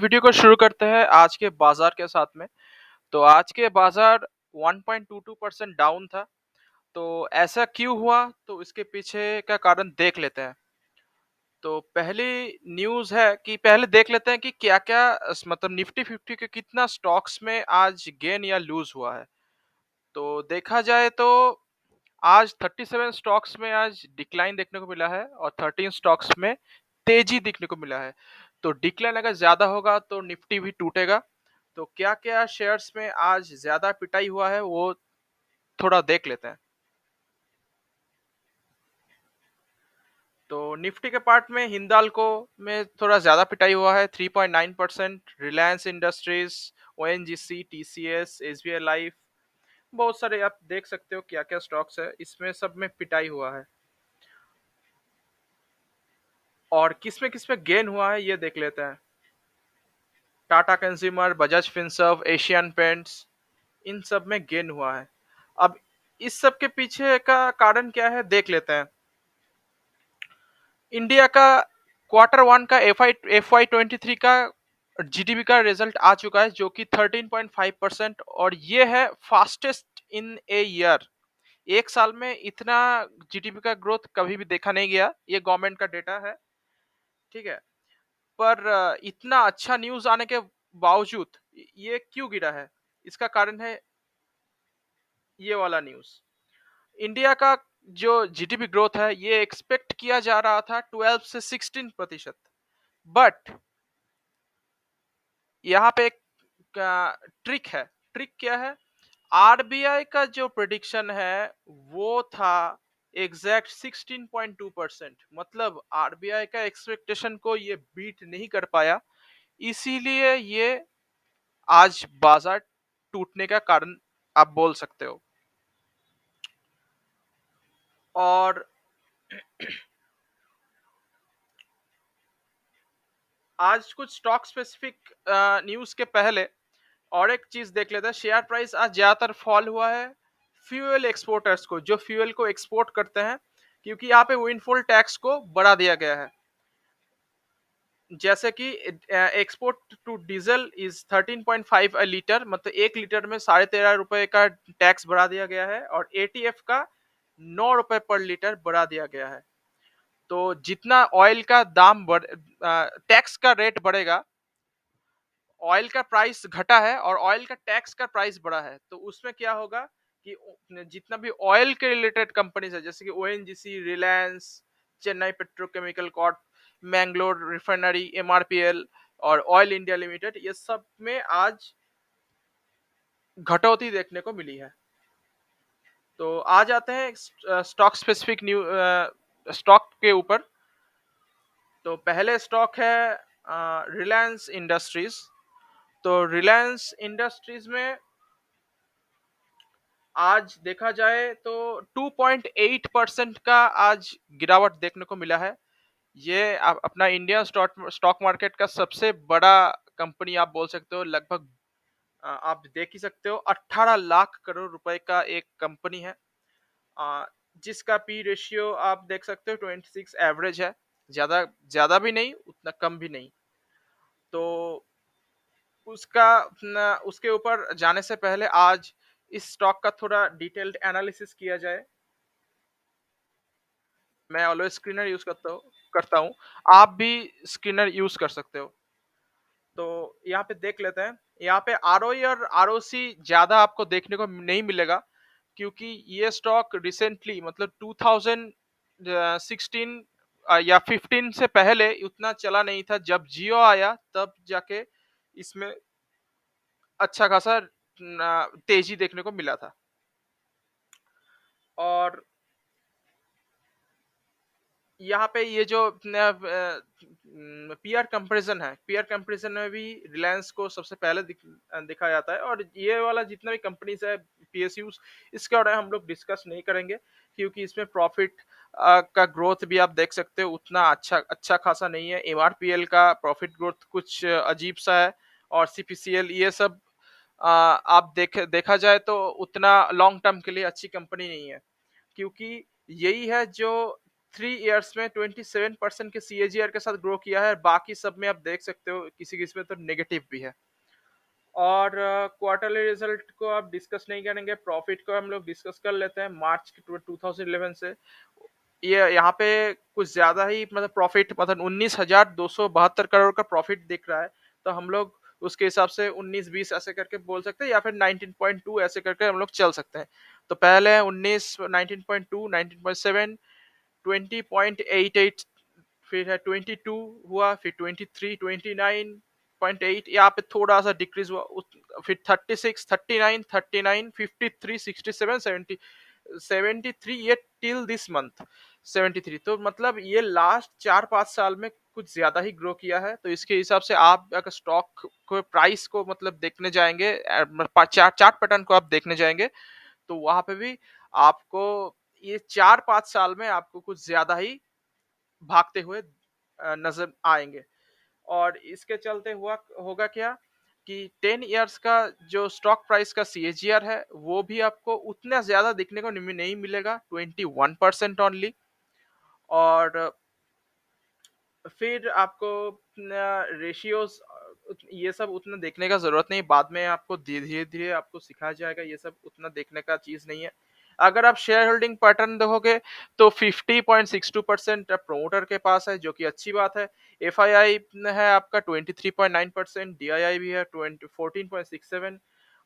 Video को शुरू करते हैं आज के बाजार के साथ में। तो आज के बाजार 1.22% डाउन था। तो ऐसा क्यों हुआ? तो इसके पीछे का कारण देख लेते हैं। तो पहली न्यूज़ है कि पहले देख लेते हैं कि क्या-क्या मतलब निफ्टी 50 के कितना स्टॉक्स में आज गेन या लूज़ हुआ है। तो देखा जाए तो आज 37 स्टॉक्स में आज डिक्लाइन देखने को मिला है और 13 स्टॉक्स में तेजी देखने को मिला है। तो डिक्लाइन अगर ज़्यादा होगा तो निफ्टी भी टूटेगा। तो क्या-क्या शेयर्स में आज ज़्यादा पिटाई हुआ है वो थोड़ा देख लेते हैं। तो निफ्टी के पार्ट में हिंडाल्को में थोड़ा ज़्यादा पिटाई हुआ है 3.9%, Reliance industries, ONGC, TCS, SBI life, बहुत सारे आप देख सकते हो क्या-क्या स्टॉक्स है, इसमें सब में पिटाई हुआ है। और किसमें-किसमें गेन हुआ है ये देख लेते हैं। Tata consumer, Bajaj Finserv, Asian paints, इन सब में गेन हुआ है। अब इस सब के पीछे का कारण क्या है देख लेते हैं। इंडिया का क्वार्टर वन का एफ वाई 23 का जीडीपी का रिजल्ट आ चुका है जो कि 13.5% और ये है फास्टेस्ट इन ए ईयर। एक साल में इतना जीडीपी का ग्रोथ कभी भी देखा नहीं गया, ये गवर्नमेंट का डेटा है। ठीक है, पर इतना अच्छा न्यूज़ आने के बावजूद ये क्यों गिरा है? इसका कारण है ये वाला न्यूज़। इंडिया का जो जीडीपी ग्रोथ है ये एक्सपेक्ट किया जा रहा था 12 से 16%। बट यहाँ पे एक ट्रिक है। ट्रिक क्या है? आरबीआई का जो प्रेडिक्शन है वो था एग्जैक्ट 16.2%। मतलब आरबीआई का एक्सपेक्टेशन को ये बीट नहीं कर पाया, इसीलिए ये आज बाजार टूटने का कारण आप बोल सकते हो। और आज कुछ स्टॉक स्पेसिफिक न्यूज़ के पहले और एक चीज़ देख लेते हैं। शेयर प्राइस आज ज़्यादातर फॉल हुआ है फ्यूल एक्सपोर्टर्स को, जो फ्यूल को एक्सपोर्ट करते हैं, क्योंकि यहाँ पे विंडफॉल टैक्स को बढ़ा दिया गया है। जैसे कि export to diesel is 13.5 a litre, मतलब 1 लीटर में 13.5 रुपए का टैक्स बढ़ा दिया गया है और एटीएफ का 9 रुपए पर लीटर बढ़ा दिया गया है। तो जितना ऑयल का दाम बढ़ टैक्स का रेट बढ़ेगा, ऑयल का प्राइस घटा है और ऑयल का टैक्स का प्राइस बढ़ा है, तो उसमें क्या होगा कि जितना भी ऑयल के रिलेटेड कंपनीज है जैसे कि ONGC, Reliance, Chennai petrochemical Corp, Mangalore refinery, MRPL और ऑयल इंडिया लिमिटेड, ये सब में आज घटौती देखने को मिली है। तो आ जाते हैं स्टॉक स्पेसिफिक न्यू स्टॉक के ऊपर। तो पहले स्टॉक है रिलायंस इंडस्ट्रीज। तो रिलायंस इंडस्ट्रीज में आज देखा जाए तो 2.8% का आज गिरावट देखने को मिला है। ये अपना इंडियन स्टॉक स्टॉक मार्केट का सबसे बड़ा कंपनी आप बोल सकते हो। लगभग आप देख ही सकते हो 18 लाख करोड़ रुपए का एक कंपनी है, अ, जिसका पी रेशियो आप देख सकते हो 26 एवरेज है। ज्यादा ज्यादा भी नहीं, उतना कम भी नहीं। तो उसका उसके ऊपर जाने से पहले आज इस स्टॉक का थोड़ा डिटेल्ड एनालिसिस किया जाए। मैं ऑलवेज स्क्रीनर यूज करता हूँ। आप भी स्क्रीनर यूज कर सकते हो। तो यहाँ पे देख लेते हैं। यहाँ पे आरओई और आरओसी ज्यादा आपको देखने को नहीं मिलेगा, क्योंकि ये स्टॉक रिसेंटली मतलब 2016 या 15 से पहले उतना चला नहीं था। जब जियो आया तब जाके इसमें अच्छा खासा तेजी देखने को मिला था। और यहाँ पे ये जो पीआर कंपैरिजन है, पीआर कंपैरिजन में भी रिलायंस को सबसे पहले दिखा जाता है। और ये वाला जितना भी कंपनीज है पीएसयूज, इसके बारे में हम लोग डिस्कस नहीं करेंगे, क्योंकि इसमें प्रॉफिट का ग्रोथ भी आप देख सकते हो उतना अच्छा अच्छा खासा नहीं है। एमआरपीएल का प्रॉफिट ग्रोथ कुछ अजीब सा है। और सीपीसीएल, ये सब आप देखा जाए तो उतना लॉन्ग टर्म के लिए अच्छी कंपनी नहीं है, क्योंकि यही है जो 3 इयर्स में 27% के सीएजीआर के साथ ग्रो किया है। बाकी सब में आप देख सकते हो किसी-किसी में तो नेगेटिव भी है। और क्वार्टरली रिजल्ट को आप डिस्कस नहीं करेंगे, प्रॉफिट को हम लोग डिस्कस कर लेते हैं मार्च 2011 से। ये यहाँ पे कुछ ज़्यादा ही मतलब प्रॉफिट मतलब 19,272 करोड़ का प्रॉफिट दिख रहा है। तो हम लोग उसके हिसाब से 19-20 ऐसे करके बोल सकते हैं या फिर 19.2 ऐसे करके हम लोग चल सकते हैं। तो पहले है 19, 19.2, 19.7, 20.88, फिर है 22 हुआ, फिर 23, 29.8, यहाँ पे थोड़ा सा डिक्रीज हुआ, फिर 36, 39, 39, 53, 67, 70, 73, ये टिल दिस मंथ 73। तो मतलब ये लास्ट 4-5 साल में कुछ ज्यादा ही ग्रो किया है। तो इसके हिसाब से आप अगर स्टॉक को प्राइस को मतलब देखने जाएंगे, चार्ट पैटर्न को आप देखने जाएंगे, तो वहां पे भी आपको ये 4-5 साल में आपको कुछ ज्यादा ही भागते हुए नजर आएंगे। और इसके चलते हुआ होगा क्या कि 10 इयर्स का जो स्टॉक प्राइस का सीएजीआर है वो भी आपको उतना ज्यादा दिखने को नहीं मिलेगा, 21% ओनली। और फिर आपको रेशियोज ये सब उतना देखने का जरूरत नहीं, बाद में आपको धीरे धीरे आपको सिखाया जाएगा, ये सब उतना देखने का चीज नहीं है। अगर आप शेयर होल्डिंग पैटर्न देखोगे तो 50.62% प्रोमोटर के पास है, जो कि अच्छी बात है। एफ आई आई है आपका 23.9%, डी आई आई भी है 14.67,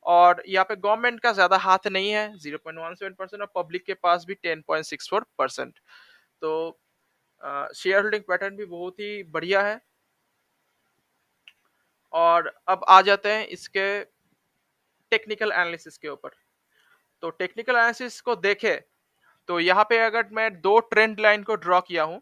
और यहाँ पे गवर्नमेंट का ज्यादा हाथ नहीं है 0.17%, और पब्लिक के पास भी 10.64%। तो शेयर होल्डिंग पैटर्न भी बहुत ही बढ़िया है। और अब आ जाते हैं इसके टेक्निकल एनालिसिस के ऊपर। तो टेक्निकल एनालिसिस को देखे तो यहाँ पे अगर मैं दो ट्रेंड लाइन को ड्रॉ किया हूँ,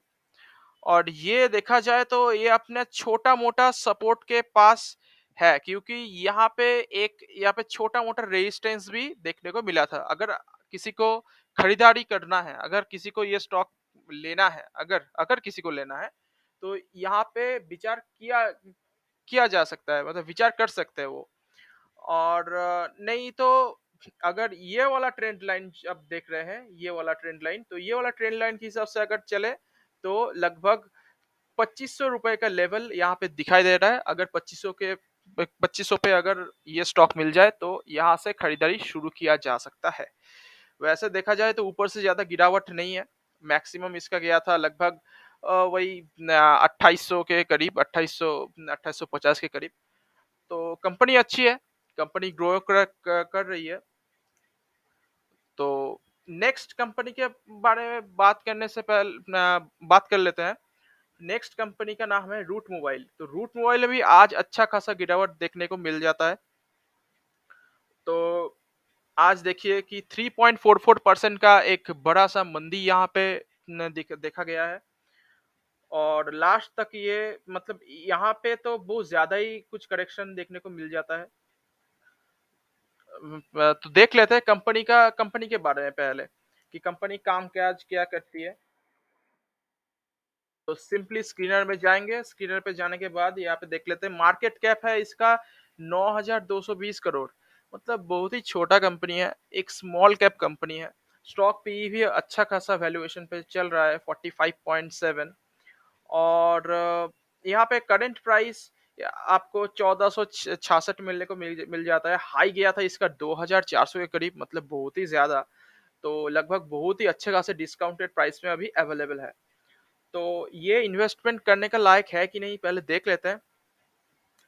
और ये देखा जाए तो ये अपने छोटा मोटा सपोर्ट के पास है, क्योंकि यहाँ पे छोटा मोटा रेजिस्टेंस भी देखने को मिला था। अगर किसी को खरीदारी करना है, अगर किसी को ये स्टॉक लेना है, अगर अगर किसी को लेना है, तो यहाँ पे विचार किया किया जा सकता है, मतलब विचार कर सकते हैं वो। और नहीं तो अगर ये वाला ट्रेंड लाइन अब देख रहे हैं, ये वाला ट्रेंड लाइन, तो ये वाला ट्रेंड लाइन के हिसाब से अगर चले तो लगभग 2500 रुपए का लेवल यहाँ पे दिखाई दे रहा है। अगर 2500 पे अगर ये स्टॉक मिल जाए तो यहाँ से खरीदारी शुरू किया जा सकता है। वैसे देखा जाए तो ऊपर से ज्यादा गिरावट नहीं है। मैक्सिमम इसका गया था लगभग वही 2800 के करीब, 2800, 2850 के करीब। तो कंपनी अच्छी है, कंपनी ग्रो कर रही है। तो नेक्स्ट कंपनी के बारे में बात करने से पहले बात कर लेते हैं। नेक्स्ट कंपनी का नाम है रूट मोबाइल। तो रूट मोबाइल में भी आज अच्छा खासा गिरावट देखने को मिल जाता है। तो आज देखिए कि 3.44% का एक बड़ा सा मंदी यहाँ पे देखा गया है। और लास्ट तक ये मतलब यहाँ पे तो बहुत ज्यादा ही कुछ करेक्शन देखने को मिल जाता है। तो देख लेते हैं कंपनी के बारे में पहले, कि कंपनी काम क्या क्या करती है। तो सिंपली स्क्रीनर में जाएंगे, स्क्रीनर पे जाने के बाद यहाँ पे देख लेते हैं मार्केट कैप है इसका 9,220 करोड़। मतलब बहुत ही छोटा कंपनी है, एक स्मॉल कैप कंपनी है। स्टॉक पी भी अच्छा खासा वैल्यूएशन पे चल रहा है 45.7। और यहाँ पे करंट प्राइस आपको 1466 मिलने को मिल जाता है। हाई गया था इसका 2,400 के करीब, मतलब बहुत ही ज्यादा। तो लगभग बहुत ही अच्छे खासे डिस्काउंटेड प्राइस में अभी अवेलेबल है। तो ये इन्वेस्टमेंट करने का लायक है कि नहीं पहले देख लेते हैं।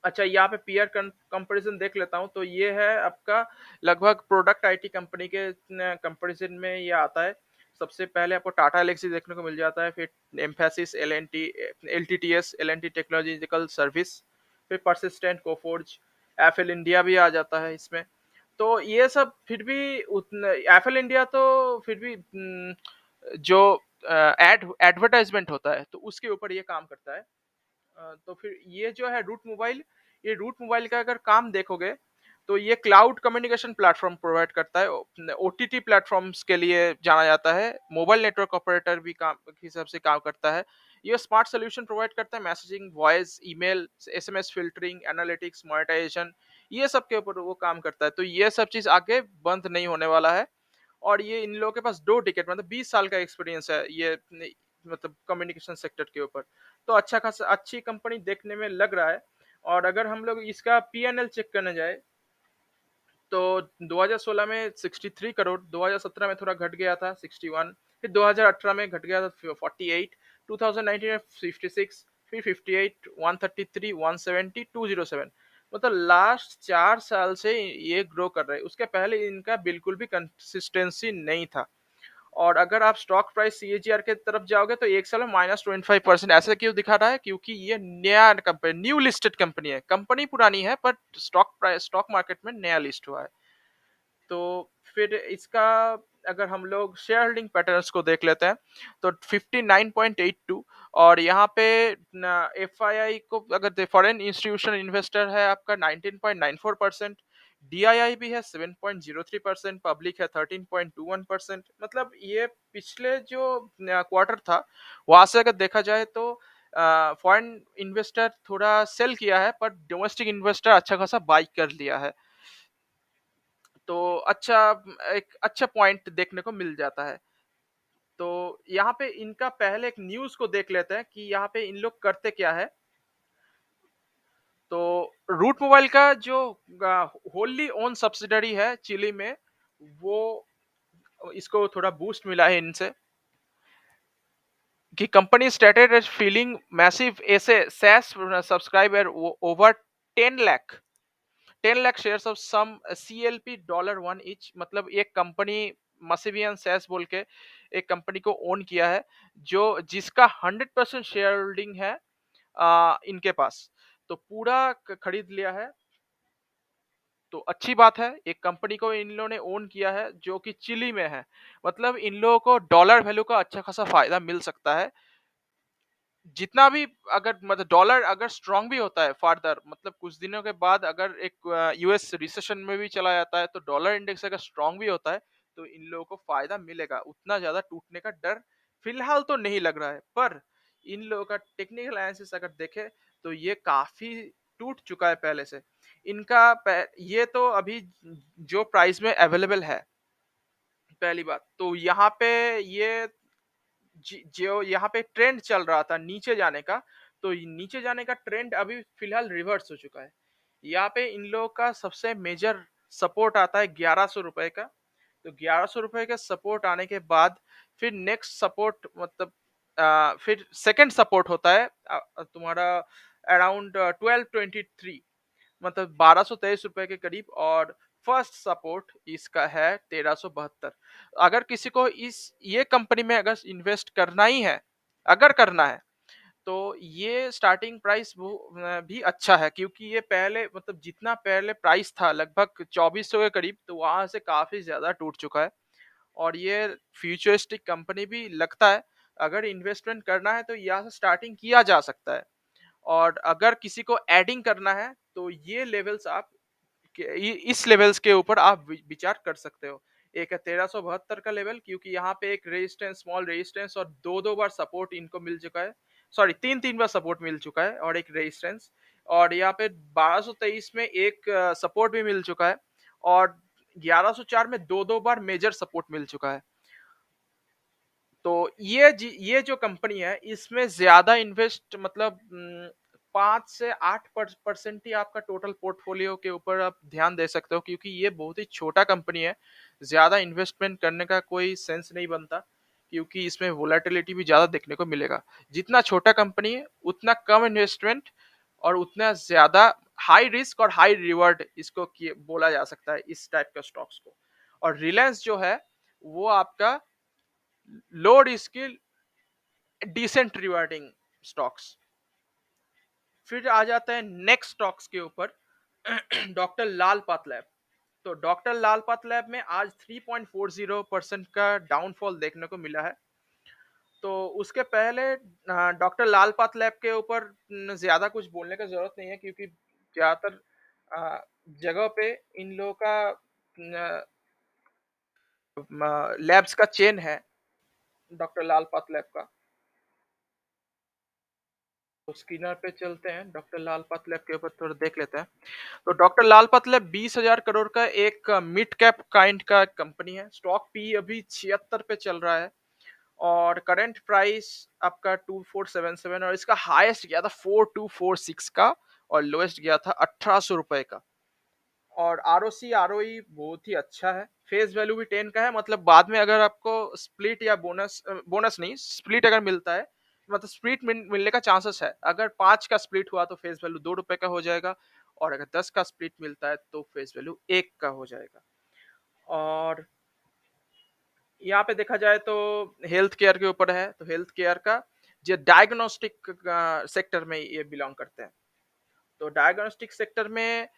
अच्छा, यहाँ पे पीयर कंपैरिजन देख लेता हूँ। तो ये है आपका लगभग प्रोडक्ट आईटी कंपनी के कंपैरिजन में ये आता है। सबसे पहले आपको टाटा एलेक्सी देखने को मिल जाता है, फिर Mphasis, LTTS, LNT technological service, फिर परसिस्टेंट, कोफोर्ज, एफएल इंडिया भी आ जाता है इसमें। तो ये सब फिर भी उतना, एफएल इंडिया तो फिर भी जो एडवर्टाइजमेंट होता है तो उसके ऊपर ये काम करता है। तो फिर ये जो है रूट मोबाइल, ये रूट मोबाइल का अगर काम देखोगे तो ये क्लाउड कम्युनिकेशन प्लेटफॉर्म प्रोवाइड करता है। ओटीटी प्लेटफॉर्म्स के लिए जाना जाता है। मोबाइल नेटवर्क ऑपरेटर भी काम के हिसाब से काम करता है। ये स्मार्ट सोल्यूशन प्रोवाइड करता है, messaging, voice, email, SMS filtering, analytics, monetisation, ये सब के ऊपर वो काम करता है। तो ये सब चीज आगे बंद नहीं होने वाला है। और ये इन लोगों के पास 2 टिकट मतलब 20 साल का एक्सपीरियंस है। ये मतलब कम्युनिकेशन सेक्टर के ऊपर। तो अच्छा खासा अच्छी कंपनी देखने में लग रहा है। और अगर हम लोग इसका पी-एन-एल चेक करने जाए तो 2016 में 63 करोड़, 2017 में थोड़ा घट गया था 61, फिर 2018 में घट गया था 48, 2019 में 56, फिर 58, 133, 170, 207। मतलब लास्ट 4 साल से ये ग्रो कर रहे हैं। उसके पहले इनका बिल्कुल भी कंसिस्टेंसी नहीं था। और अगर आप स्टॉक प्राइस सीएजीआर के तरफ जाओगे तो एक साल में -25%। ऐसे क्यों दिखा रहा है? क्योंकि ये नया कंपनी, न्यू लिस्टेड कंपनी है। कंपनी पुरानी है पर स्टॉक मार्केट में नया लिस्ट हुआ है। तो फिर इसका अगर हम लोग शेयर होल्डिंग पैटर्न्स को देख लेते हैं तो 59.82। और यहाँ पे एफआईआई को अगर फॉरेन इंस्टीट्यूशनल इन्वेस्टर है आपका 19.94%, डीआईआई भी है 7.03%, पब्लिक है 13.21%। मतलब ये पिछले जो क्वार्टर था वहां से अगर देखा जाए तो फॉरेन इन्वेस्टर थोड़ा सेल किया है पर डोमेस्टिक इन्वेस्टर अच्छा खासा बाई कर लिया है। तो अच्छा, एक अच्छा पॉइंट देखने को मिल जाता है। तो यहाँ पे इनका पहले एक न्यूज़ को देख लेते हैं कि यहाँ पे इन लोग करते क्या है। तो रूट मोबाइल का जो होल्ली ओन सब्सिडरी है चिली में, वो इसको थोड़ा बूस्ट मिला है इनसे कि company started as feeling massive ऐसे SaaS subscriber over 10 lakh 10 lakh shares of some CLP $1 each. मतलब एक कंपनी मसिवियन सैस बोल के एक कंपनी को ओन किया है जो जिसका 100% शेयर होल्डिंग है इनके पास। तो पूरा खरीद लिया है। तो अच्छी बात है, एक कंपनी को इन लोगों ने ओन किया है जो कि चिली में है। मतलब इन लोगों को डॉलर वैल्यू का अच्छा खासा फायदा मिल सकता है। जितना भी अगर मतलब डॉलर अगर स्ट्रांग भी होता है फर्दर, मतलब कुछ दिनों के बाद अगर एक यूएस रिसेशन में भी चला जाता है तो डॉलर इंडेक्स अगर स्ट्रांग भी होता है तो इन लोगों को फायदा मिलेगा। उतना ज्यादा टूटने का डर फिलहाल तो नहीं लग रहा है। पर इन लोगों का टेक्निकल एनालिसिस अगर देखे तो ये काफी टूट चुका है पहले से। ये तो अभी जो प्राइस में अवेलेबल है, पहली बात तो यहाँ पे ये जो यहाँ पे ट्रेंड चल रहा था नीचे जाने का, तो नीचे जाने का ट्रेंड अभी फिलहाल रिवर्स हो चुका है। यहाँ पे इन लोगों का सबसे मेजर सपोर्ट आता है 1100 रुपए का। तो 1100 रुपए का सपोर्ट आने के बाद फिर नेक्स्ट सपोर्ट मतलब फिर सेकंड सपोर्ट होता है तुम्हारा अराउंड 1223, मतलब 1223 रुपए के करीब। और फर्स्ट सपोर्ट इसका है 1372। अगर किसी को इस ये कंपनी में अगर इन्वेस्ट करना ही है, अगर करना है तो ये स्टार्टिंग प्राइस वो भी अच्छा है क्योंकि ये पहले मतलब जितना पहले प्राइस था लगभग 2400 के करीब, तो वहां से काफी ज्यादा टूट चुका है। और ये फ्यूचरिस्टिक कंपनी भी लगता है। अगर इन्वेस्टमेंट करना है तो यहाँ से स्टार्टिंग किया जा सकता है। और अगर किसी को एडिंग करना है तो ये लेवल्स आप इस लेवल्स के ऊपर आप विचार कर सकते हो। एक है 1372 का लेवल, क्योंकि यहाँ पे एक रेजिस्टेंस, स्मॉल रेजिस्टेंस और दो दो बार सपोर्ट इनको मिल चुका है। सॉरी, तीन तीन बार सपोर्ट मिल चुका है और एक रेजिस्टेंस। और यहाँ पे 1223 में एक सपोर्ट भी मिल चुका है। और 1104 में दो दो बार मेजर सपोर्ट मिल चुका है। तो ये जो कंपनी है इसमें ज्यादा इन्वेस्ट मतलब 5 से 8% ही आपका टोटल पोर्टफोलियो के ऊपर आप ध्यान दे सकते हो, क्योंकि ये बहुत ही छोटा कंपनी है। ज्यादा इन्वेस्टमेंट करने का कोई सेंस नहीं बनता क्योंकि इसमें वोलेटिलिटी भी ज्यादा देखने को मिलेगा। जितना छोटा कंपनी है उतना कम इन्वेस्टमेंट और उतना ज्यादा हाई रिस्क और हाई रिवॉर्ड इसको बोला जा सकता है इस टाइप का स्टॉक्स को। और रिलायंस जो है वो आपका low risk decent rewarding stocks. फिर आ जाता है नेक्स्ट स्टॉक्स के ऊपर डॉक्टर लाल पाथ लैब। तो डॉक्टर लाल पाथ लैब में आज 3.40% का डाउनफॉल देखने को मिला है। तो उसके पहले डॉक्टर लाल पाथ लैब के ऊपर ज्यादा कुछ बोलने का जरूरत नहीं है क्योंकि ज्यादातर जगह पे इन लोगों का लैब्स का चेन है डॉक्टर लाल पाथ लैब का। तो स्क्रीनर पे चलते हैं, डॉक्टर लाल पाथलैब के ऊपर थोड़ा देख लेते हैं। तो डॉक्टर लाल पाथलैब 20,000 करोड़ का एक मिड कैप काइंड का कंपनी है। स्टॉक पी अभी 76 पे चल रहा है। और करंट प्राइस आपका 2477 और इसका हाईएस्ट गया था 4246 का और लोएस्ट गया था 1800 रुपए का। और आरओसी आरओई बहुत ही अच्छा है। फेस वैल्यू भी 10 का है, मतलब बाद में अगर आपको स्प्लिट या बोनस बोनस नहीं स्प्लिट अगर मिलता है, मतलब स्प्लिट मिलने का चांसेस है। अगर 5 का स्प्लिट हुआ तो फेस वैल्यू 2 रुपए का हो जाएगा, और अगर 10 का स्प्लिट मिलता है तो फेस वैल्यू 1 का हो जाएगा। और यहाँ पे देखा जाए तो हेल्थ केयर के ऊपर है, तो हेल्थ केयर का जो डायग्नोस्टिक सेक्टर में ये बिलोंग करते हैं। तो डायग्नोस्टिक सेक्टर में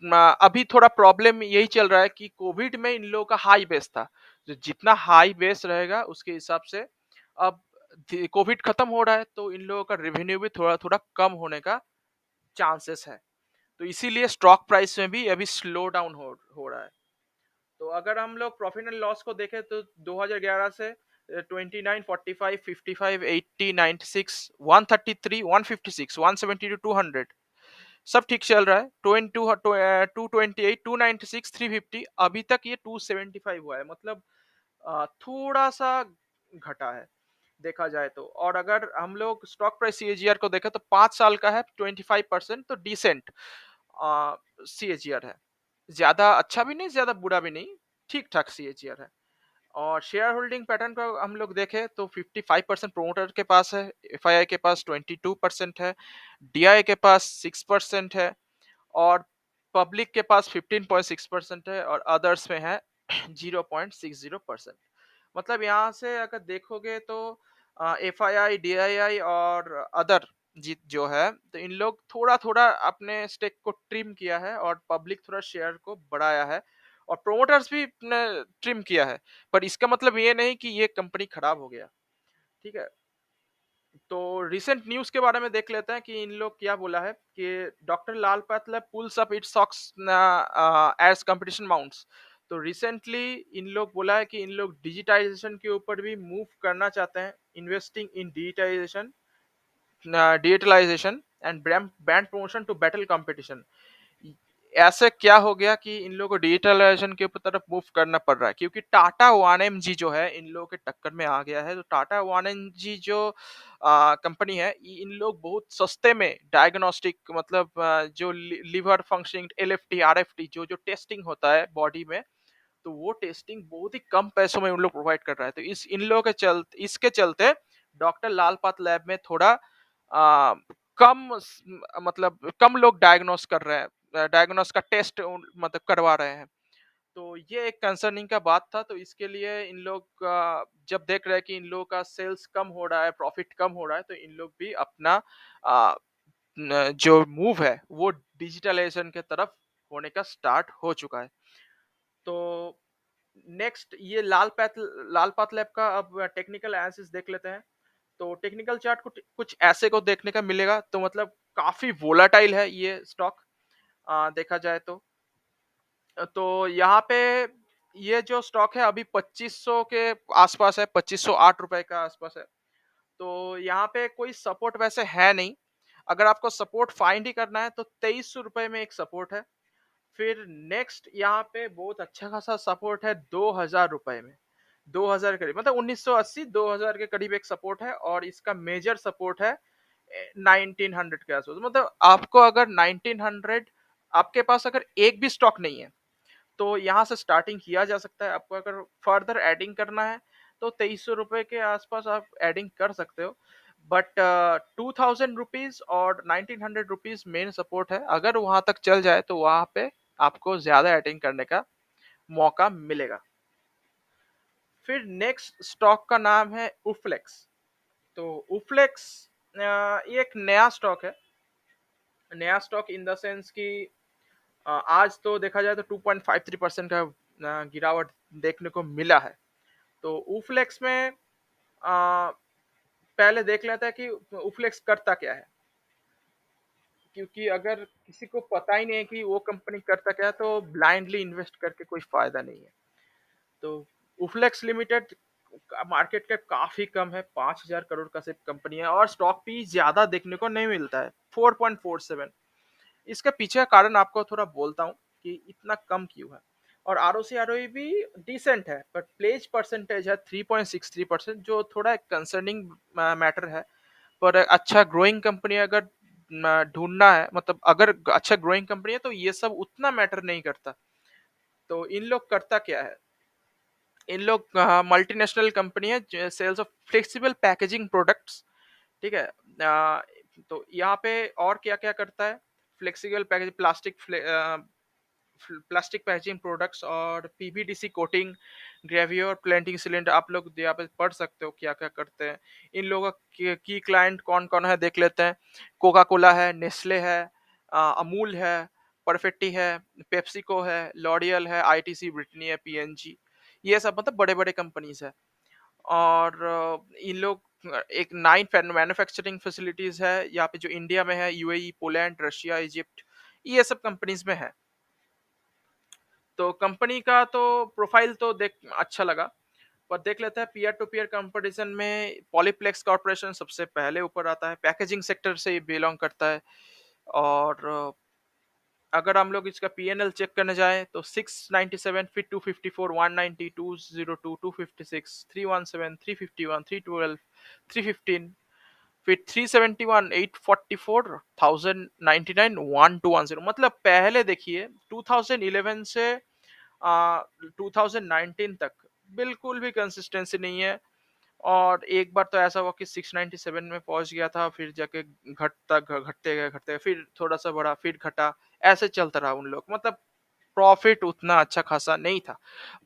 अभी थोड़ा प्रॉब्लम यही चल रहा है कि कोविड में इन लोगों का हाई बेस था। तो जितना हाई बेस रहेगा उसके हिसाब से अब कोविड खत्म हो रहा है तो इन लोगों का रेवेन्यू भी थोड़ा थोड़ा कम होने का चांसेस है। तो इसीलिए स्टॉक प्राइस में भी अभी स्लो डाउन हो रहा है। तो अगर हम लोग प्रॉफिट एंड लॉस को देखें तो 2011 से 29, 45, 55, 80, 96, 133, 156, 170 टू 200 सब ठीक चल रहा है। 228, 296, 350, अभी तक ये 275 हुआ है, मतलब थोड़ा सा घटा है देखा जाए तो। और अगर हम लोग स्टॉक प्राइस सीएजीआर को देखें तो 5 साल का है 25%, तो डिसेंट सीएजीआर है। ज्यादा अच्छा भी नहीं, ज्यादा बुरा भी नहीं, ठीक ठाक सीएजीआर है। और शेयर होल्डिंग पैटर्न को हम लोग देखें तो 55% प्रोमोटर के पास है, एफआईआई के पास 22% है, डीआई के पास 6% है, और पब्लिक के पास 15.6% है, और अदर्स में है 0.60%। मतलब यहाँ से अगर देखोगे तो F I I D I आई और अदर जीत जो है, तो इन लोग थोड़ा थोड़ा अपने स्टेक को ट्रिम किया है और पब्लिक थोड़ा शेयर को बढ़ाया है, और प्रोमोटर्स भी ट्रिम किया है। पर इसका मतलब ये नहीं कि ये कंपनी खराब हो गया, ठीक है। तो रिसेंट न्यूज के बारे में देख लेते हैं कि इन लोग क्या बोला है कि doctor Lal PathLabs pulls up its socks as competition mounts. तो रिसेंटली इन लोग बोला है कि इन लोग डिजिटाइजेशन के ऊपर भी मूव करना चाहते हैं, investing in digitalization and brand promotion to battle competition. ऐसे क्या हो गया कि इन लोगों को डिजिटलाइजेशन के ऊपर तरफ मूव करना पड़ रहा है, क्योंकि टाटा वन एम जी जो है इन लोगों के टक्कर में आ गया है। तो टाटा वन एम जी जो कंपनी है, इन लोग बहुत सस्ते में डायग्नोस्टिक, मतलब जो liver functioning L F T R F T जो जो टेस्टिंग होता है बॉडी में, तो वो टेस्टिंग बहुत ही कम पैसों में उन लोग प्रोवाइड कर रहा है। तो इस इन लोगों के इसके चलते डॉक्टर लाल पाथ लैब में थोड़ा आ, मतलब कम लोग डायग्नोस कर रहे हैं, डायग्नोस का टेस्ट मतलब करवा रहे हैं। तो ये एक कंसर्निंग का बात था। तो इसके लिए इन लोग जब देख रहे हैं कि इन लोगों का सेल्स कम हो रहा है, प्रॉफिट कम हो रहा है, तो इन लोग भी अपना आ, जो मूव है वो डिजिटलाइजेशन के तरफ होने का स्टार्ट हो चुका है। तो नेक्स्ट ये लाल पाथ लैब का अब टेक्निकल एनालिसिस देख लेते हैं। तो टेक्निकल चार्ट कुछ ऐसे को देखने का मिलेगा, तो मतलब काफी वोलाटाइल है ये स्टॉक देखा जाए तो यहाँ पे ये जो स्टॉक है अभी 2500 के आसपास है, 2508 रुपए का आसपास है। तो यहाँ पे कोई सपोर्ट वैसे है नहीं। अगर आपको सपोर्ट फाइंड ही करना है तो 2300 रुपए में एक सपोर्ट है। फिर नेक्स्ट यहाँ पे बहुत अच्छा खासा सपोर्ट है 2000 रुपए में, 2000 के करीब, मतलब 1980 2000 के करीब एक सपोर्ट है, और इसका मेजर सपोर्ट है 1900 के आसपास। मतलब आपको अगर 1900, आपके पास अगर एक भी स्टॉक नहीं है तो यहाँ से स्टार्टिंग किया जा सकता है। आपको अगर फर्दर एडिंग करना है तो 2300 रुपए के आसपास आप एडिंग कर सकते हो। बट 2000 रुपीज और 1900 रुपीज मेन सपोर्ट है, अगर वहां तक चल जाए तो वहां पे आपको ज्यादा एडिंग करने का मौका मिलेगा। फिर नेक्स्ट स्टॉक का नाम है उफ्लेक्स। तो उफ्लेक्स ये एक नया स्टॉक है। नया स्टॉक इन द सेंस कि आज तो देखा जाए तो 2.53% का गिरावट देखने को मिला है। तो उफ्लेक्स में पहले देख लेते हैं कि उफ्लेक्स करता क्या है, क्योंकि अगर किसी को पता ही नहीं है कि वो कंपनी करता क्या है तो ब्लाइंडली इन्वेस्ट करके कोई फायदा नहीं है। तो उफ्लेक्स लिमिटेड मार्केट कैप काफी कम है, 5000 करोड़ का सिर्फ कंपनी है, और स्टॉक भी ज्यादा देखने को नहीं मिलता है, 4.47। इसके पीछे का कारण आपको थोड़ा बोलता हूँ कि इतना कम क्यों है। और आरओसी आरओई भी डिसेंट है, बट प्लेज परसेंटेज है 3.63%, जो थोड़ा कंसर्निंग मैटर है। पर अच्छा ग्रोइंग कंपनी अगर ढूंढना है, मतलब अगर अच्छा ग्रोइंग कंपनी है तो ये सब उतना मैटर नहीं करता। तो इन लोग करता क्या है, इन लोग मल्टीनेशनल कंपनी है, sales of flexible packaging products. ठीक है। तो यहाँ पे और क्या क्या करता है, flexible package, plastic packaging products और पीवीडीसी कोटिंग, ग्रेवियर प्लेंटिंग सिलेंडर। आप लोग यहाँ पे पढ़ सकते हो क्या क्या करते हैं। इन लोगों की क्लाइंट कौन कौन है देख लेते हैं। कोका कोला है, नेस्ले है, अमूल है, परफेक्टी है, पेप्सिको है, लॉरियल है, आईटीसी ब्रिटनी है, पीएनजी। ये सब मतलब बड़े बड़े कंपनीज है। और इन लोग एक 9 मैन्युफैक्चरिंग फैसिलिटीज है यहाँ पे, जो इंडिया में है, यूएई, पोलैंड, रशिया, इजिप्ट, ये सब कंपनीज में है। तो कंपनी का तो प्रोफाइल तो देख अच्छा लगा। पर देख लेते हैं पीयर टू पीयर कंपटीशन में पॉलीप्लेक्स कॉर्पोरेशन सबसे पहले ऊपर आता है, पैकेजिंग सेक्टर से बिलोंग करता है। और अगर हम लोग इसका पीएनएल चेक करने जाएं तो 697, फिर 254, 190, 202, 256, 317, 351, 312, 315, फिर 371, 844, 1099, 1210। मतलब पहले देखिए 2011 से 2019 तक बिल्कुल भी कंसिस्टेंसी नहीं है। और एक बार तो ऐसा हुआ कि 697 में पहुंच गया था, फिर जाके घटते गए, फिर थोड़ा सा बढ़ा, फिर घटा, ऐसे चलता रहा उन लोग। मतलब प्रॉफिट उतना अच्छा खासा नहीं था।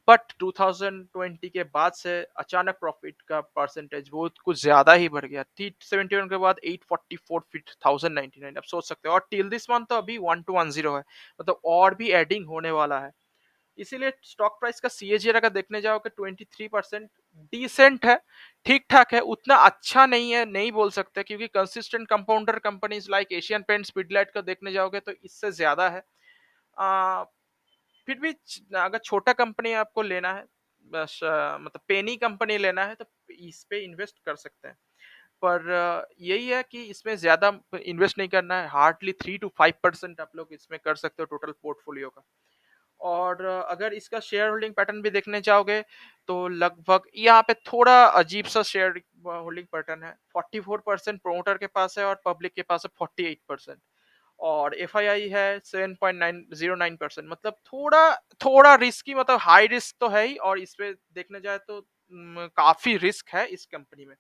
बट 2020 के बाद से अचानक प्रॉफिट का परसेंटेज वो कुछ ज्यादा ही बढ़ गया। 371 के बाद 844, फिर 1099। अब सोच सकते हो, और टिल दिस मंथ तो अभी 1210 है, मतलब और भी एडिंग होने वाला है। इसीलिए स्टॉक प्राइस का सीएजीआर अगर देखने जाओगे 23%, डिसेंट है, ठीक ठाक है, उतना अच्छा नहीं है नहीं बोल सकते, क्योंकि consistent compounder companies like Asian paints, Pidilite का देखने जाओगे तो इससे ज्यादा है। आ, फिर भी अगर छोटा कंपनी आपको लेना है, बस मतलब पेनी कंपनी लेना है, तो इस पे इन्वेस्ट कर सकते हैं। पर यही है कि इसमें ज्यादा इन्वेस्ट नहीं करना है, हार्डली 3 to 5% आप लोग इसमें कर सकते हो टोटल पोर्टफोलियो का। और अगर इसका शेयर होल्डिंग पैटर्न भी देखने जाओगे तो लगभग यहाँ पे थोड़ा अजीब सा शेयर होल्डिंग पैटर्न है। 44% प्रोमोटर के पास है और पब्लिक के पास है 48%। और एफ आई आई है 7.909%। मतलब थोड़ा थोड़ा रिस्की, मतलब हाई रिस्क तो है ही, और इस पे देखने जाए तो काफी रिस्क है इस कंपनी में।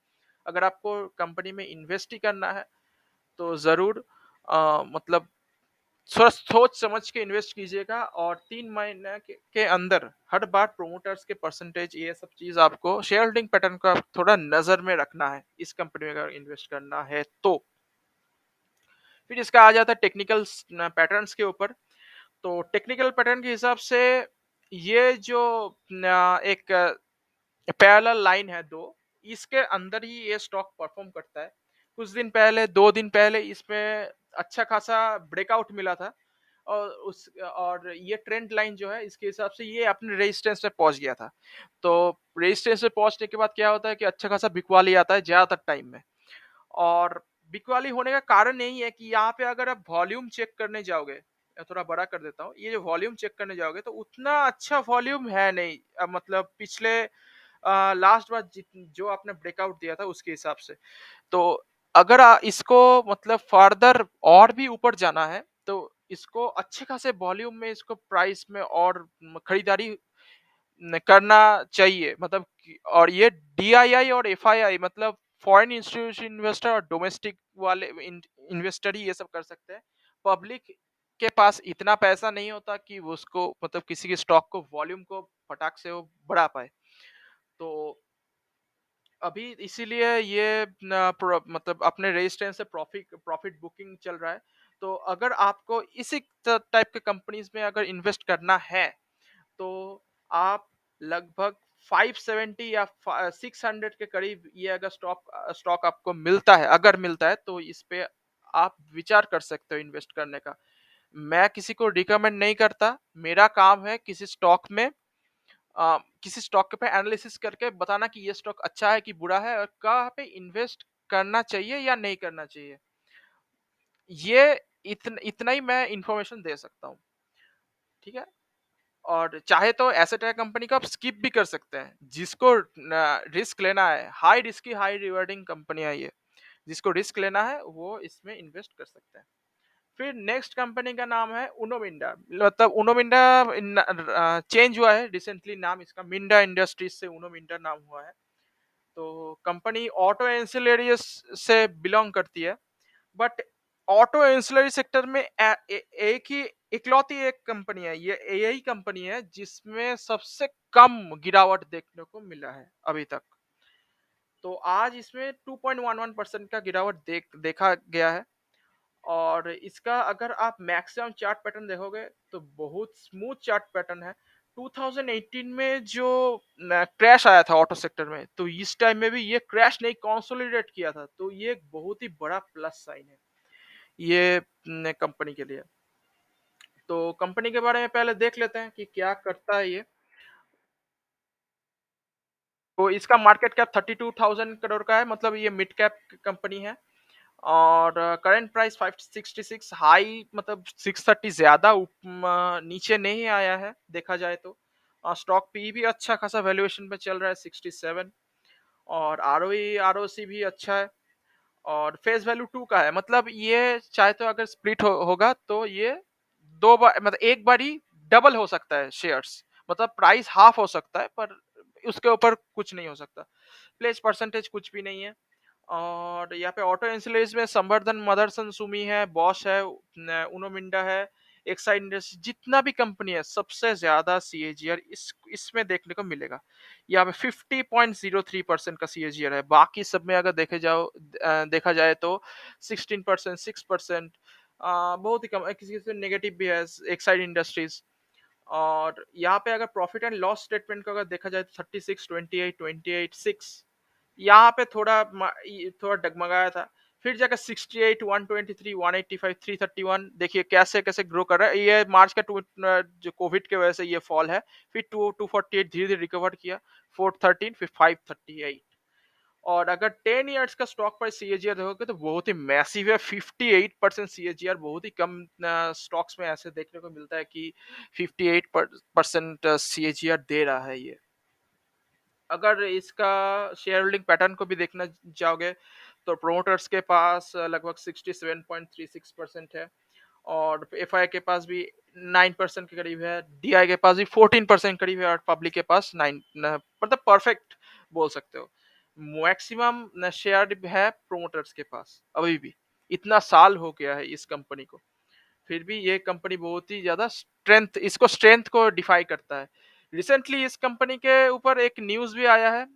अगर आपको कंपनी में इन्वेस्ट ही करना है तो जरूर मतलब सोच समझ के इन्वेस्ट कीजिएगा। और 3 महीने के अंदर हर बार प्रोमोटर्स के परसेंटेज, ये सब चीज आपको शेयर होल्डिंग पैटर्न का थोड़ा नजर में रखना है इस कंपनी में अगर इन्वेस्ट करना है तो। फिर इसका आ जाता है टेक्निकल पैटर्न्स के ऊपर। तो टेक्निकल पैटर्न के हिसाब से ये जो एक पैरेलल लाइन है दो, इसके अंदर ही ये स्टॉक परफॉर्म करता है। कुछ दिन पहले, 2 दिन पहले इसमें अच्छा खासा ब्रेकआउट मिला था। और ये ट्रेंड लाइन जो है इसके हिसाब से ये अपने रेजिस्टेंस पे पहुंच गया था। तो रेजिस्टेंस पे पहुंचने के बाद क्या होता है कि अच्छा खासा बिकवाली आता है ज्यादातर टाइम में। और बिकवाली होने का कारण यही है कि यहाँ पे अगर आप वॉल्यूम चेक करने जाओगे, या थोड़ा बड़ा कर देता हूँ, ये जो वॉल्यूम चेक करने जाओगे तो उतना अच्छा वॉल्यूम है नहीं। मतलब पिछले लास्ट बार जो आपने ब्रेकआउट दिया था उसके हिसाब से। तो अगर इसको मतलब फर्दर और भी ऊपर जाना है तो इसको अच्छे खासे वॉल्यूम में, इसको प्राइस में और खरीदारी करना चाहिए। मतलब और ये डीआईआई और एफआईआई, मतलब फॉरेन इंस्टीट्यूशन इन्वेस्टर और डोमेस्टिक वाले इन्वेस्टर ही ये सब कर सकते हैं। पब्लिक के पास इतना पैसा नहीं होता कि वो उसको, मतलब किसी के स्टॉक को, वॉल्यूम को फटाक से वो बढ़ा पाए। तो अभी इसीलिए ये मतलब अपने रेजिस्टेंस से प्रॉफिट प्रॉफिट बुकिंग चल रहा है। तो अगर आपको इसी टाइप के कंपनीज में अगर इन्वेस्ट करना है तो आप लगभग 570 या 600 के करीब ये अगर स्टॉक स्टॉक आपको मिलता है, अगर मिलता है तो इस पे आप विचार कर सकते हो इन्वेस्ट करने का। मैं किसी को रिकमेंड नहीं करता, मेरा काम है किसी स्टॉक पे एनालिसिस करके बताना कि ये स्टॉक अच्छा है कि बुरा है, और कहाँ पे इन्वेस्ट करना चाहिए या नहीं करना चाहिए। ये इतना ही मैं इंफॉर्मेशन दे सकता हूँ। ठीक है। और चाहे तो एसेट है कंपनी को आप स्किप भी कर सकते हैं। जिसको रिस्क लेना है, हाई रिस्की हाई रिवार्डिंग कंपनियाँ ये। जिसको रिस्क लेना है वो इसमें इन्वेस्ट कर सकते हैं। फिर नेक्स्ट कंपनी का नाम है उनो मिंडा। मतलब उनो मिंडा चेंज हुआ है रिसेंटली, नाम इसका मिंडा इंडस्ट्रीज से उनो मिंडा नाम हुआ है। तो कंपनी ऑटो एंसिलरी से बिलोंग करती है। बट ऑटो एंसिलरी सेक्टर में एक ही इकलौती एक कंपनी है, ये यही कंपनी है जिसमें सबसे कम गिरावट देखने को मिला है अभी तक। तो आज इसमें 2.11% का गिरावट देखा गया है। और इसका अगर आप मैक्सिमम चार्ट पैटर्न देखोगे तो बहुत स्मूथ चार्ट पैटर्न है। 2018 में जो क्रैश आया था ऑटो सेक्टर में, तो इस टाइम में भी ये क्रैश नहीं कंसोलिडेट किया था, तो ये एक बहुत ही बड़ा प्लस साइन है ये कंपनी के लिए। तो कंपनी के बारे में पहले देख लेते हैं कि क्या करता है ये। तो इसका मार्केट कैप 32,000 करोड़ का है, मतलब ये मिड कैप कंपनी है। और करंट प्राइस 566, हाई मतलब 630, ज्यादा नीचे नहीं आया है देखा जाए तो। स्टॉक पी भी अच्छा खासा वैल्यूएशन पे चल रहा है 67। और आरओई आरओसी भी अच्छा है। और फेस वैल्यू 2 का है, मतलब ये चाहे तो अगर स्प्लिट होगा तो ये दो बार, मतलब एक बार ही डबल हो सकता है शेयर्स। मतलब प्राइस हाफ हो सकता है पर उसके ऊपर कुछ नहीं हो सकता। प्लेस परसेंटेज कुछ भी नहीं है। और यहाँ पे ऑटो इंसुलेज में संवर्धन, मदरसन सुमी है, बॉश है, उनो मिंडा है, एक्साइड इंडस्ट्री, जितना भी कंपनी है सबसे ज्यादा सीएजीआर इसमें देखने को मिलेगा। यहाँ पे 50.03% का सीएजीआर है। बाकी सब में अगर देखा जाए तो 16%, 6%, बहुत ही कम, किसी किसी नेगेटिव भी है एक्साइड इंडस्ट्रीज। और यहाँ पे अगर प्रॉफिट एंड लॉस स्टेटमेंट को अगर देखा जाए तो 36, 28, 28, 6, यहाँ पे थोड़ा डगमगाया था। फिर जाकर 68, 123, 185, 331, देखिए कैसे कैसे ग्रो कर रहा है। ये मार्च का जो कोविड के वजह से ये फॉल है। फिर 248 धीरे धीरे रिकवर किया, 413, फिर 538। और अगर 10 इयर्स का स्टॉक प्राइस सीएजीआर देखोगे तो बहुत ही मैसिव है, 58% सीएजीआर। बहुत ही कम स्टॉक्स में ऐसे देखने को मिलता है कि 58% सीएजीआर दे रहा है ये। अगर इसका शेयर होल्डिंग पैटर्न को भी देखना चाहोगे तो प्रोमोटर्स के पास लगभग 67.36% है। और एफआई के पास भी 9% के करीब है, डीआई के पास भी 14% करीब है, और पब्लिक के पास 9, मतलब परफेक्ट बोल सकते हो। मैक्सिमम शेयर है प्रोमोटर्स के पास अभी भी। इतना साल हो गया है इस कंपनी को, फिर भी ये कंपनी बहुत ही ज्यादा स्ट्रेंथ को डिफाई करता है। रिसेंटली इस कंपनी के ऊपर एक न्यूज भी आया है,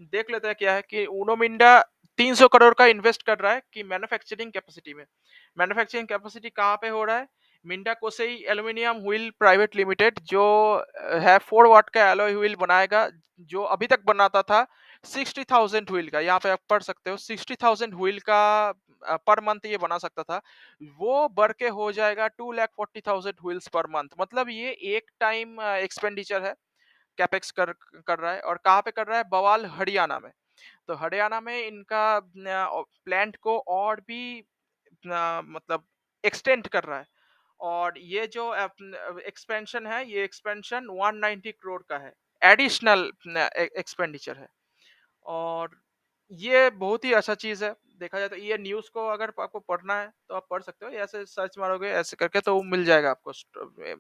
देख लेते हैं क्या है कि उनो मिंडा 300 करोड़ का इन्वेस्ट कर रहा है कि मैन्युफैक्चरिंग कैपेसिटी में। मैन्युफैक्चरिंग कैपेसिटी कहाँ पे हो रहा है? Minda Kosei aluminium wheel private limited, जो है 4 वाट का एलॉय व्हील बनाएगा। जो अभी तक बनाता था 60,000 व्हील का, यहाँ पे आप पढ़ सकते हो 60,000 व्हील का पर मंथ ये बना सकता था। वो बढ़ के हो जाएगा 2,40,000 व्हील्स पर मंथ। मतलब ये एक टाइम एक्सपेंडिचर है, कैपेक्स कर रहा है। और कहाँ पे कर रहा है? बवाल हरियाणा में। तो हरियाणा में इनका प्लांट को और भी मतलब एक्सटेंड कर रहा है। और ये जो एक्सपेंशन है, ये एक्सपेंशन 190 करोड़ का है, एडिशनल एक्सपेंडिचर है। और ये बहुत ही अच्छा चीज है देखा जाए तो। ये न्यूज को अगर आपको पढ़ना है तो आप पढ़ सकते हो, ऐसे सर्च मारोगे ऐसे करके तो मिल जाएगा आपको।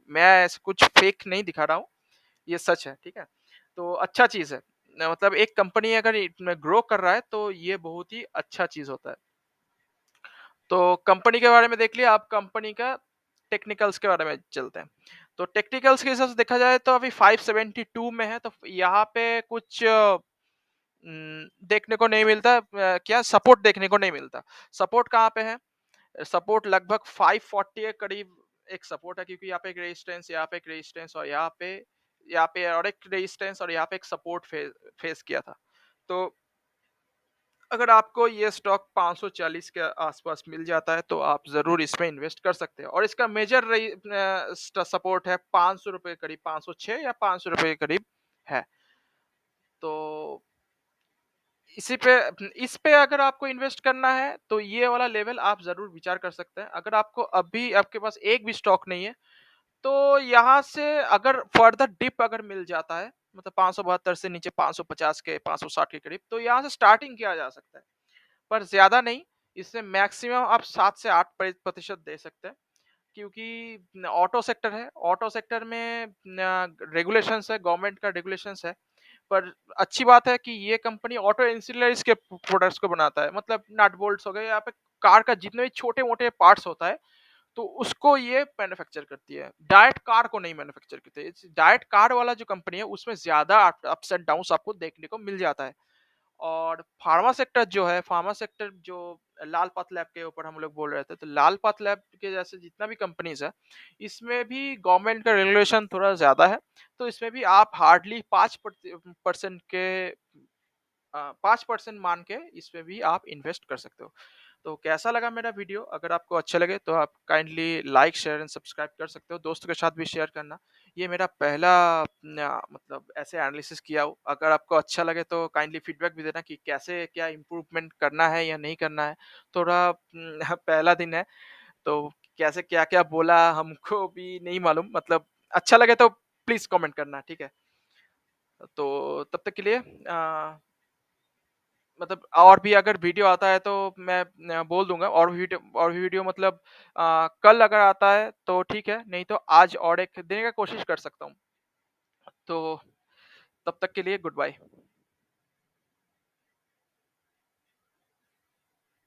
मैं ऐसे कुछ फेक नहीं दिखा रहा हूँ, ये सच है, ठीक है। तो अच्छा चीज है, मतलब एक कंपनी अगर ग्रो कर रहा है तो ये बहुत ही अच्छा चीज होता है। तो कंपनी के बारे में देख लिया, आप कंपनी का टेक्निकल्स के बारे में चलते हैं। तो टेक्निकल्स के हिसाब से देखा जाए तो अभी 572 में है। तो यहाँ पे कुछ देखने को नहीं मिलता, क्या सपोर्ट देखने को नहीं मिलता। सपोर्ट कहाँ पे है? सपोर्ट लगभग 540 के करीब एक सपोर्ट है, क्योंकि यहाँ पे एक रेजिस्टेंस, यहाँ पे एक रेजिस्टेंस, और यहाँ पे और एक रेजिस्टेंस, और यहाँ पे एक सपोर्ट फेस किया था। तो अगर आपको ये स्टॉक 540 के आसपास मिल जाता है तो आप जरूर इसमें इन्वेस्ट कर सकते हैं। और इसका मेजर सपोर्ट है 500 रुपए करीब, 506 या 500 रुपए के करीब है। तो इस पे अगर आपको इन्वेस्ट करना है तो ये वाला लेवल आप जरूर विचार कर सकते हैं। अगर आपको अभी आपके पास एक भी स्टॉक नहीं है तो यहाँ से अगर फर्दर डिप अगर मिल जाता है, मतलब 572 से नीचे 550 के 560 के करीब, तो यहाँ से स्टार्टिंग किया जा सकता है। पर ज़्यादा नहीं, इससे मैक्सिमम आप 7 से 8 प्रतिशत दे सकते हैं। क्योंकि ऑटो सेक्टर है, ऑटो सेक्टर में रेगुलेशंस है, गवर्नमेंट का रेगुलेशंस है। पर अच्छी बात है कि ये कंपनी ऑटो एंसिलरीज के प्रोडक्ट्स को बनाता है, मतलब नट बोल्ट्स हो गए, यहाँ पे कार का जितने भी छोटे-मोटे पार्ट्स होता है, तो उसको ये मैन्युफैक्चर करती है। डायरेक्ट कार को नहीं मैन्युफैक्चर करती है। डायरेक्ट कार वाला जो कंपनी है, उसमें ज़्यादा अप्स एंड डाउन्स आपको देखने को मिल जाता है। और फार्मा सेक्टर जो है, फार्मा सेक्टर जो लाल पाथ लैब के ऊपर हम लोग बोल रहे थे, तो लाल पाथ लैब के जैसे जितना भी कंपनीज़ है, इसमें भी गवर्नमेंट का रेगुलेशन थोड़ा ज़्यादा है। तो इसमें भी आप हार्डली 5% के 5% मान के इसमें भी आप इन्वेस्ट कर सकते हो। तो कैसा लगा मेरा वीडियो? अगर आपको अच्छा लगे तो आप kindly like, share and subscribe कर सकते हो। दोस्तों के साथ भी शेयर करना। ये मेरा पहला मतलब ऐसे एनालिसिस किया हो। अगर आपको अच्छा लगे तो काइंडली फीडबैक भी देना कि कैसे क्या इम्प्रूवमेंट करना है या नहीं करना है। थोड़ा पहला दिन है, तो कैसे क्या-क्या बोला हमको भी नहीं मालूम। मतलब अच्छा लगे तो प्लीज़ कमेंट करना, ठीक है? तो तब तक के लिए मतलब और भी अगर वीडियो आता है तो मैं बोल दूँगा, और भी वीडियो मतलब कल अगर आता है तो ठीक है, नहीं तो आज और एक देने का कोशिश कर सकता हूँ। तो तब तक के लिए गुड बाय।